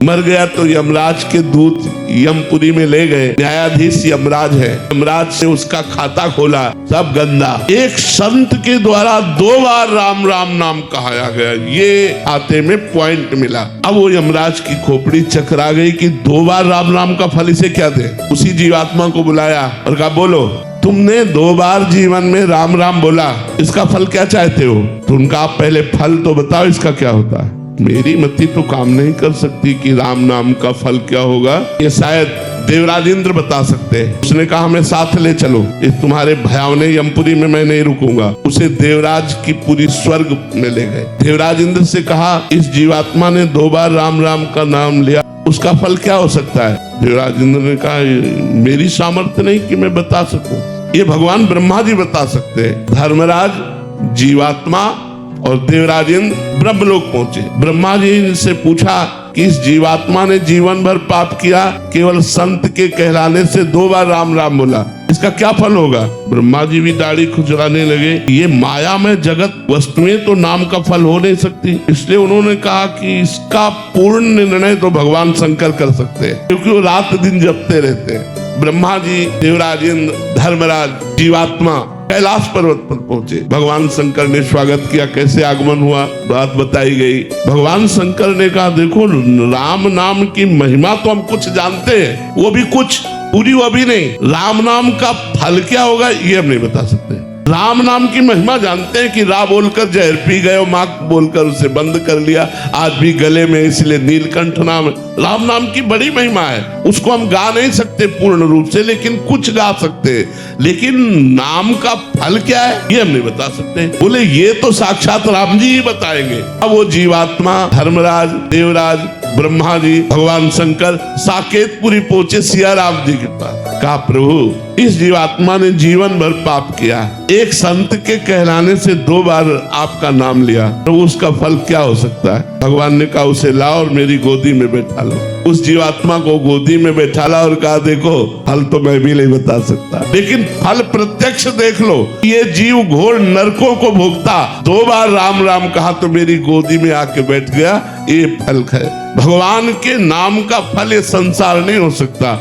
मर गया तो यमराज के दूत यमपुरी में ले गए। न्यायाधीश यमराज है, यमराज से उसका खाता खोला, सब गंदा। एक संत के द्वारा 2 बार राम राम नाम कहाया गया, ये आते में पॉइंट मिला। अब वो यमराज की खोपड़ी चकरा गई कि 2 बार राम राम का फल इसे क्या दे। उसी जीवात्मा को बुलाया और कहा, बोलो तुमने 2 बार जीवन में राम राम बोला, इसका फल क्या चाहते हो? तो उनका, आप पहले फल तो बताओ इसका क्या होता है। मेरी मति तो काम नहीं कर सकती कि राम नाम का फल क्या होगा, ये शायद देवराज इंद्र बता सकते हैं। उसने कहा, हमें साथ ले चलो, इस तुम्हारे भयावने यमपुरी में मैं नहीं रुकूंगा। उसे देवराज की पूरी स्वर्ग में ले गए। देवराज इंद्र से कहा, इस जीवात्मा ने 2 बार राम राम का नाम लिया, उसका फल क्या हो सकता है? देवराज इंद्र ने कहा, मेरी सामर्थ्य नहीं कि मैं बता सकूं, ये भगवान ब्रह्मा जी बता सकते हैं। धर्मराज, जीवात्मा और देवराज इंद्र ब्रह्मलोक पहुंचे। ब्रह्मा जी से पूछा कि इस जीवात्मा ने जीवन भर पाप किया, केवल संत के कहलाने से 2 बार राम राम बोला, इसका क्या फल होगा? ब्रह्मा जी भी दाढ़ी खुजलाने लगे। ये माया में जगत वस्तुएं तो नाम का फल हो नहीं सकती, इसलिए उन्होंने कहा कि इसका पूर्ण निर्णय तो भगवान शंकर कर सकते हैं, क्योंकि वो रात दिन जपते रहते हैं। ब्रह्मा जी, देवराज इंद्र, धर्मराज, जीवात्मा कैलाश पर्वत पर पहुंचे। भगवान शंकर ने स्वागत किया। कैसे आगमन हुआ, बात बताई गई। भगवान शंकर ने कहा, देखो राम नाम की महिमा तो हम कुछ जानते हैं, वो भी कुछ, पूरी वो भी नहीं। राम नाम का फल क्या होगा ये हम नहीं बता सकते। राम नाम की महिमा जानते हैं कि रा बोलकर जहर पी गए, माँ बोलकर उसे बंद कर लिया, आज भी गले में, इसलिए नीलकंठ नाम। राम नाम की बड़ी महिमा है, उसको हम गा नहीं सकते पूर्ण रूप से, लेकिन कुछ गा सकते हैं। लेकिन नाम का फल क्या है ये हम नहीं बता सकते। बोले ये तो साक्षात राम जी ही बताएंगे। अब वो जीवात्मा, धर्मराज, देवराज, ब्रह्मा जी, भगवान शंकर साकेतपुरी पहुंचे सिया राम जी के पास। कहा, प्रभु इस जीवात्मा ने जीवन भर पाप किया, एक संत के कहलाने से 2 बार आपका नाम लिया, तो उसका फल क्या हो सकता है? भगवान ने कहा, उसे लाओ और मेरी गोदी में बैठा लो। उस जीवात्मा को गोदी में बैठाला और कहा, देखो फल तो मैं भी नहीं बता सकता, लेकिन फल प्रत्यक्ष देख लो। ये जीव घोर नरकों को भोगता, 2 बार राम राम कहा तो मेरी गोदी में आके बैठ गया, ये फल है। भगवान के नाम का फल ये संसार नहीं हो सकता।